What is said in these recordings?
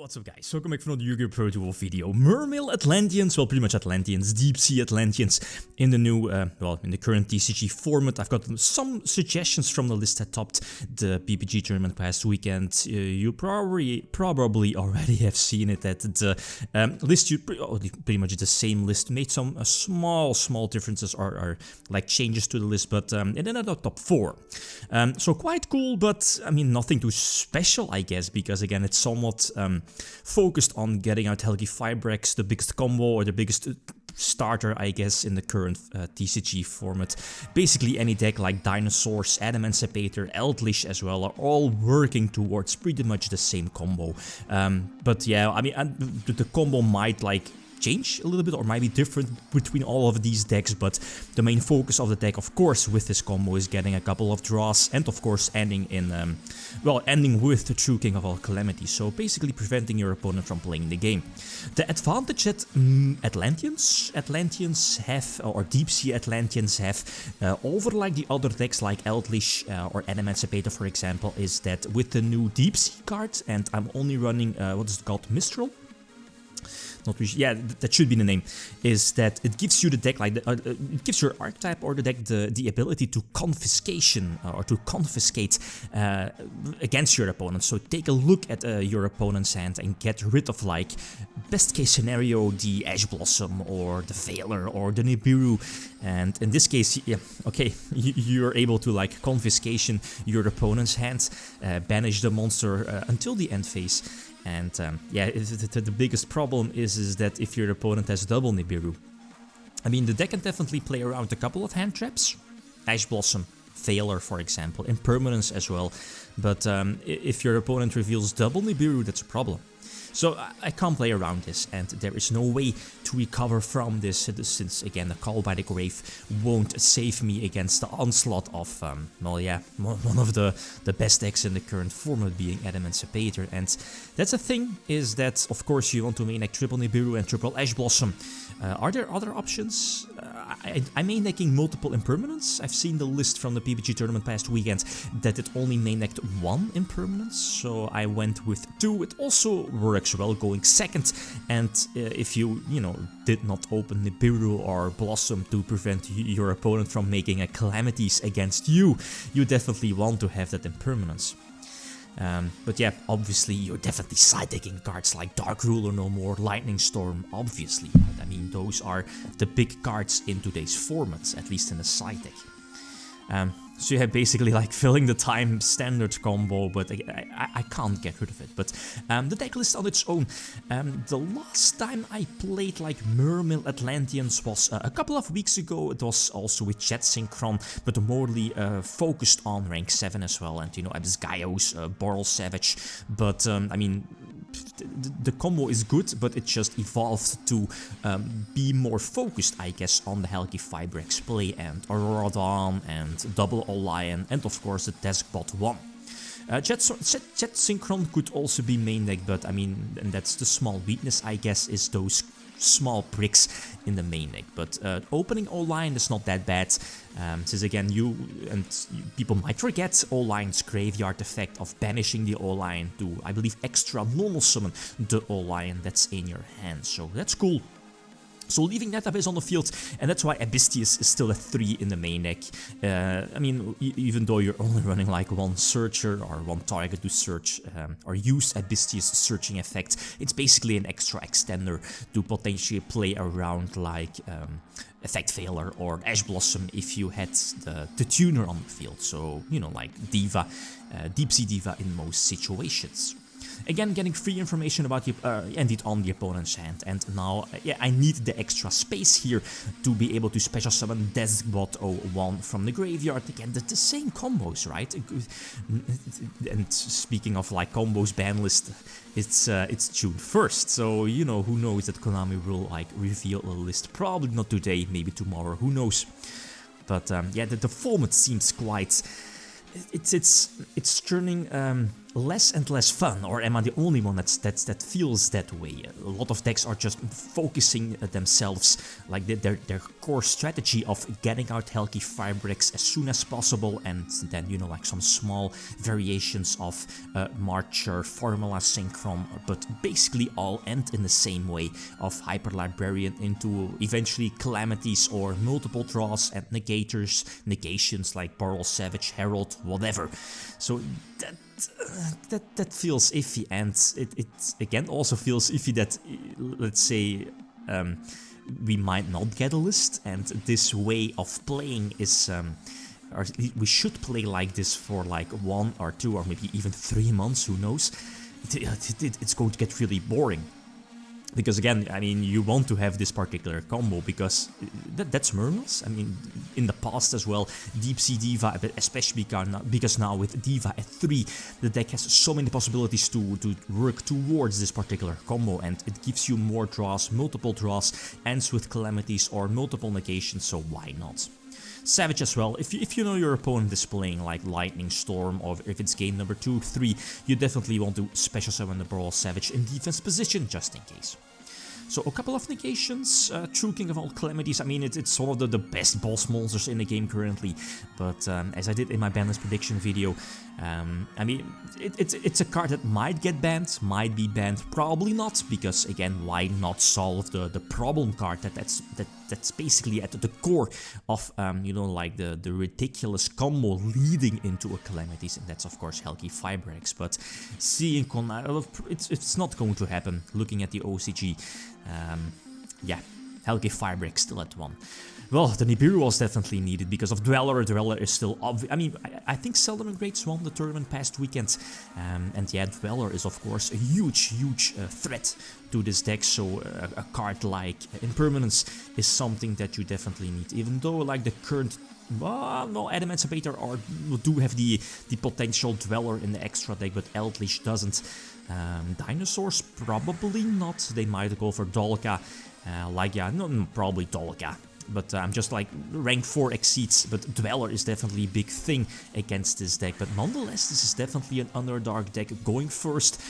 What's up guys, welcome back for another YgoPro Duel video. Mermail Atlanteans, well pretty much Atlanteans, deep sea Atlanteans in the new, in the current TCG format. I've got some suggestions from the list that topped the PPG tournament past weekend. You probably already have seen it at the list, pretty much the same list, made some small differences or like changes to the list, but it ended up top 4. So quite cool, but I mean nothing too special I guess, because again it's somewhat focused on getting out Helgi Fibrex, the biggest combo or the biggest starter I guess in the current TCG format. Basically any deck like Dinosaurs, Emancipator, Eldritch as well are all working towards pretty much the same combo. But yeah, I mean the combo might like change a little bit or might be different between all of these decks, but the main focus of the deck of course with this combo is getting a couple of draws and of course ending in ending with the True King of all Calamities, so basically preventing your opponent from playing the game. The advantage that Atlanteans have, or Deep Sea Atlanteans have, over like the other decks like Eldritch or Emancipator for example, is that with the new Deep Sea card, and I'm only running what is it called, Mistral? Not really, yeah, that should be the name, is that it gives you the deck, like it gives your archetype or the deck the ability to confiscate against your opponent. So take a look at your opponent's hand and get rid of, like, best case scenario, the Ash Blossom or the Veiler or the Nibiru. And in this case, yeah, okay, you're able to like confiscation your opponent's hand, banish the monster until the end phase. And yeah, the biggest problem is that if your opponent has double Nibiru, I mean the deck can definitely play around a couple of hand traps, Ash Blossom, Veiler for example, Impermanence as well, but if your opponent reveals double Nibiru, that's a problem. So I can't play around this, and there is no way to recover from this, since again the Call by the Grave won't save me against the onslaught of, well yeah, one of the best decks in the current format being Emancipator. And that's the thing, is that of course you want to main deck triple Nibiru and triple Ash Blossom. Are there other options? I'm main decking multiple Impermanence. I've seen the list from the PPG tournament past weekend that it only main decked 1 Impermanence, so I went with 2. It also works well going second, and if you did not open Nibiru or Blossom to prevent your opponent from making a Calamities against you, you definitely want to have that Impermanence. But yeah, obviously you're definitely side decking cards like Dark Ruler no more, Lightning Storm, obviously. I mean, those are the big cards in today's format, at least in the side deck. So you have basically like filling the time standard combo, but I can't get rid of it. But the deck list on its own, the last time I played like Mermail Atlanteans was a couple of weeks ago. It was also with Chat Synchron, but morely focused on rank 7 as well, and Yugioh's Boral Savage. But I mean, the combo is good, but it just evolved to be more focused, I guess, on the Helgi Fibrex play and Aurora Dawn and Double Lion and of course the Deskbot 1. Chat Synchron could also be main deck, but I mean, and that's the small weakness I guess, is those small bricks in the main deck. But opening O-Line is not that bad, since again people might forget O-Line's graveyard effect of banishing the O-Line to, I believe, extra normal summon the O-Lion that's in your hand, so that's cool. So leaving that Abyss on the field, and that's why Abystius is still a 3 in the main deck. I mean, even though you're only running like 1 searcher or 1 target to search or use Abystius searching effect, it's basically an extra extender to potentially play around like Effect Veiler or Ash Blossom if you had the tuner on the field. So, like Diva, Deep Sea Diva in most situations. Again, getting free information about the indeed on the opponent's hand, and now yeah, I need the extra space here to be able to special summon Deskbot 01 from the graveyard. Again, the same combos, right? And speaking of like combos, Banlist, it's June 1st, so who knows that Konami will like reveal a list. Probably not today, maybe tomorrow, who knows. But yeah, the format seems quite. It's turning less and less fun, or am I the only one that feels that way? A lot of decks are just focusing themselves, like their core strategy of getting out Healthy Firebreaks as soon as possible, and then, you know, like some small variations of Marcher, Formula Synchron, but basically all end in the same way of Hyper Librarian into eventually Calamities or multiple draws and negations like Boral Savage, Herald, whatever. So that feels iffy, and it again also feels iffy that, let's say, we might not get a list, and this way of playing is, or we should play like this for like 1 or 2 or maybe even 3 months, who knows. It's going to get really boring. Because again, I mean, you want to have this particular combo because that's Murmels. I mean, in the past as well, Deep Sea Diva, especially because now with Diva at 3, the deck has so many possibilities to work towards this particular combo, and it gives you more draws, multiple draws, ends with Calamities or multiple negations, so why not? Savage as well, if you know your opponent is playing like Lightning Storm, or if it's game number 2, 3, you definitely want to special summon the Boral Savage in defense position, just in case. So a couple of negations, True King of all Calamities. I mean, it's one of the best boss monsters in the game currently, but as I did in my Banlist prediction video, I mean, it's a card that might get banned, might be banned, probably not, because again, why not solve the problem card that's basically at the core of, you know, like the ridiculous combo leading into a Calamities, and that's of course Healthy Firebreaks. But seeing it's not going to happen. Looking at the OCG, yeah, Healthy Firebreaks still at 1. Well, the Nibiru was definitely needed because of Dweller. Dweller is still obvious. I mean, I think Seldom and Greats won the tournament past weekend. And yeah, Dweller is of course a huge threat to this deck. So a card like Impermanence is something that you definitely need. Even though like the current... no, Adamantipator do have the potential Dweller in the extra deck, but Eldritch doesn't. Dinosaurs probably not. They might go for Dolka. Like, yeah, no, probably Dolka. But I'm just like, rank 4 exceeds, but Dweller is definitely a big thing against this deck. But nonetheless, this is definitely an Underdark deck going first.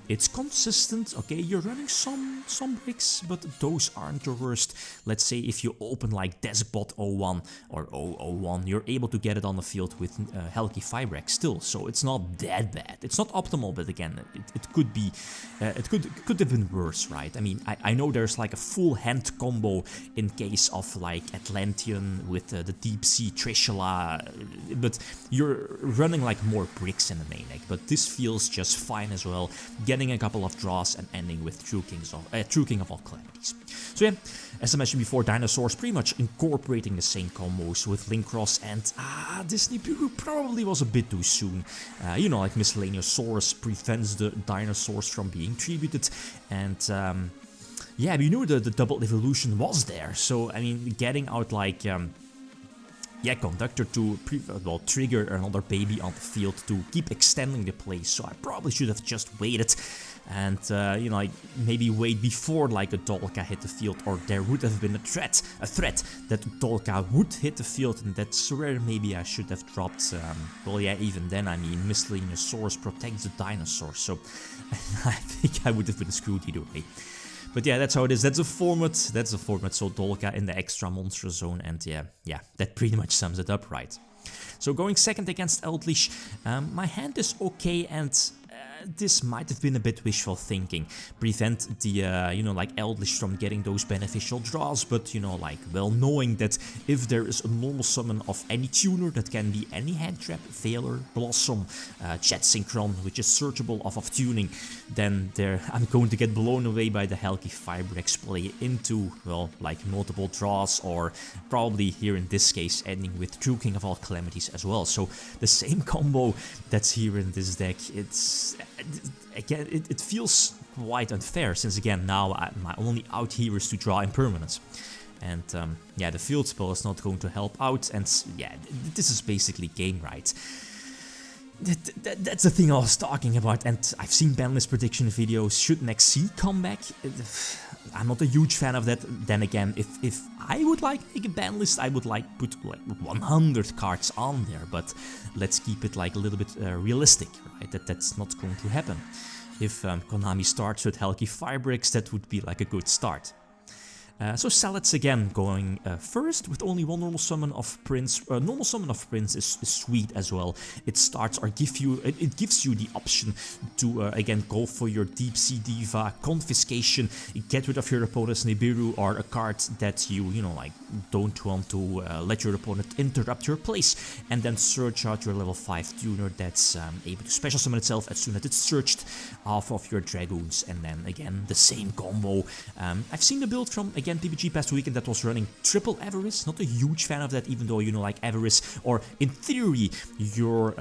It's consistent, okay, you're running some bricks, but those aren't the worst. Let's say if you open like Despot 01 or 001, you're able to get it on the field with Healthy Firebreak still, so it's not that bad. It's not optimal, but again, it could be, it could have been worse, right? I mean, I know there's like a full hand combo in case of like Atlantean with the Deep Sea Trishula, but you're running like more bricks in the main deck. But this feels just fine as well, getting a couple of draws and ending with True King of all Calamities. So yeah, as I mentioned before, Dinosaurs pretty much incorporating the same combos with Linkross, and this Nibiru probably was a bit too soon. You know, like Miscellaneous Saurus prevents the Dinosaurs from being tributed, and yeah, we knew the double evolution was there, so I mean, getting out like, yeah, Conductor to trigger another baby on the field to keep extending the play, so I probably should have just waited and, you know, like maybe wait before like a Dolka hit the field, or there would have been a threat that Dolka would hit the field, and that's where maybe I should have dropped, well yeah, even then, I mean, Miscellaneous Saurus protects the dinosaur, so I think I would have been screwed either way. But yeah, that's how it is. That's a format. So Dolka in the extra monster zone, and yeah, that pretty much sums it up, right? So going second against Eldritch, my hand is okay, and this might have been a bit wishful thinking. Prevent the, you know, like Eldritch from getting those beneficial draws, but, you know, like, well knowing that if there is a normal summon of any tuner, that can be any hand trap, Veiler, Blossom, Jet Synchron, which is searchable off of tuning, then I'm going to get blown away by the Healthy Firebreaks play into, well, like multiple draws, or probably here in this case ending with True King of all Calamities as well. So the same combo that's here in this deck, it's... Again, it feels quite unfair, since again now my only out here is to draw Impermanence, and yeah, the field spell is not going to help out, and yeah, this is basically game right. That's the thing I was talking about, and I've seen Banlist prediction videos. Should Nexi come back? I'm not a huge fan of that. Then again, if I would like make a ban list, I would like put like 100 cards on there. But let's keep it like a little bit realistic, right? That's not going to happen. If Konami starts with Helgi Firebricks, that would be like a good start. So Salads again going first with only one normal summon of Prince. Normal summon of Prince is sweet as well. It starts or it gives you the option to again go for your Deep Sea Diva, Confiscation, get rid of your opponent's Nibiru or a card that you know like don't want to let your opponent interrupt your plays, and then search out your level 5 tuner that's able to special summon itself as soon as it's searched off of your Dragoons, and then again the same combo. I've seen the build from again TBG past weekend that was running triple Avarice. Not a huge fan of that, even though you know like Avarice, or in theory you're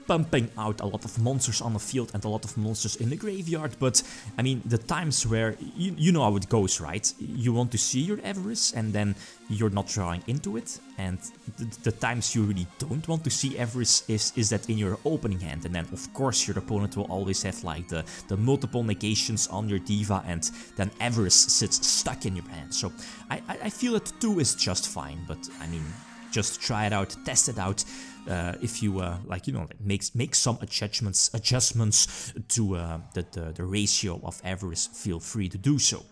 pumping out a lot of monsters on the field and a lot of monsters in the graveyard, but I mean the times where you know how it goes, right? You want to see your Avarice and then you're not drawing into it, and the times you really don't want to see Avarice is that in your opening hand, and then of course your opponent will always have like the multiple negations on your Diva, and then Avarice sits stuck in your hand. So I feel that 2 is just fine, but I mean just try it out, test it out. If you like, you know, make some adjustments to the ratio of Avarice, feel free to do so.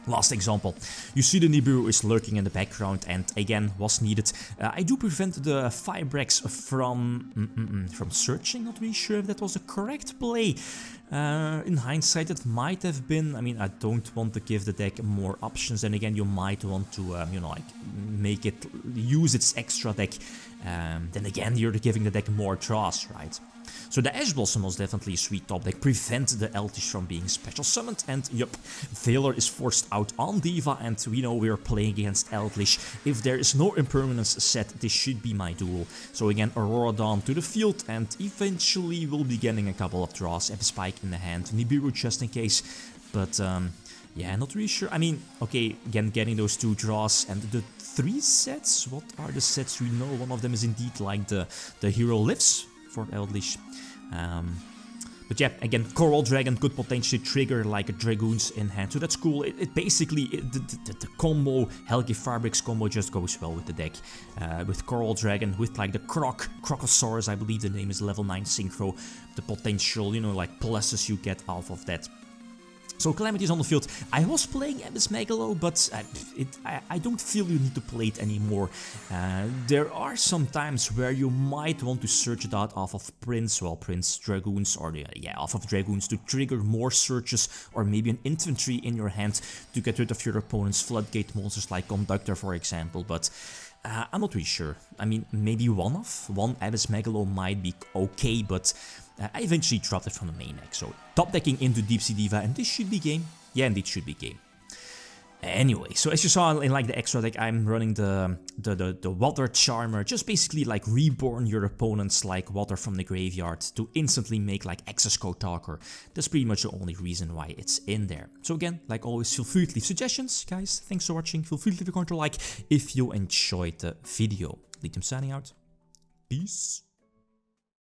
Last example, you see the Nibiru is lurking in the background, and again was needed. I do prevent the Firebricks from searching. Not really sure if that was a correct play. In hindsight, it might have been. I mean, I don't want to give the deck more options, and again, you might want to, you know, like make it use its extra deck. Then again, you're giving the deck more draws, right? So the Ash Blossom was definitely a sweet top deck, prevent the Eltish from being special summoned, and yup, Veiler is forced out on Diva, and we know we're playing against Eldritch. If there is no impermanence set, this should be my duel. So again, Aurora Dawn to the field, and eventually we'll be getting a couple of draws, Ebb Spike in the hand, Nibiru just in case, but yeah, not really sure. I mean, okay, again, getting those 2 draws, and the 3 sets, what are the sets we know? One of them is indeed like the Hero Lives for Eldritch. But yeah, again, Coral Dragon could potentially trigger like a Dragoons in hand, so that's cool. It basically, the combo, Helgi Firebricks combo just goes well with the deck. With Coral Dragon, with like the Crocosaurus, I believe the name is level 9 synchro, the potential, you know, like pluses you get off of that. So Calamity is on the field. I was playing Abyss Megalo, but I don't feel you need to play it anymore. There are some times where you might want to search it out off of Prince, well, Prince Dragoons, or yeah, off of Dragoons to trigger more searches, or maybe an infantry in your hand to get rid of your opponent's floodgate monsters like Conductor, for example, but I'm not really sure. I mean, maybe one Abyss Megalo might be okay, but I eventually dropped it from the main deck, so top decking into Deep Sea Diva, and this should be game. Yeah, indeed should be game. Anyway, so as you saw in like the extra deck, I'm running the Water Charmer, just basically like reborn your opponent's like water from the graveyard to instantly make like Access Code Talker. That's pretty much the only reason why it's in there. So again, like always, feel free to leave suggestions, guys. Thanks for watching. Feel free to leave a comment or like if you enjoyed the video. Lithium signing out. Peace.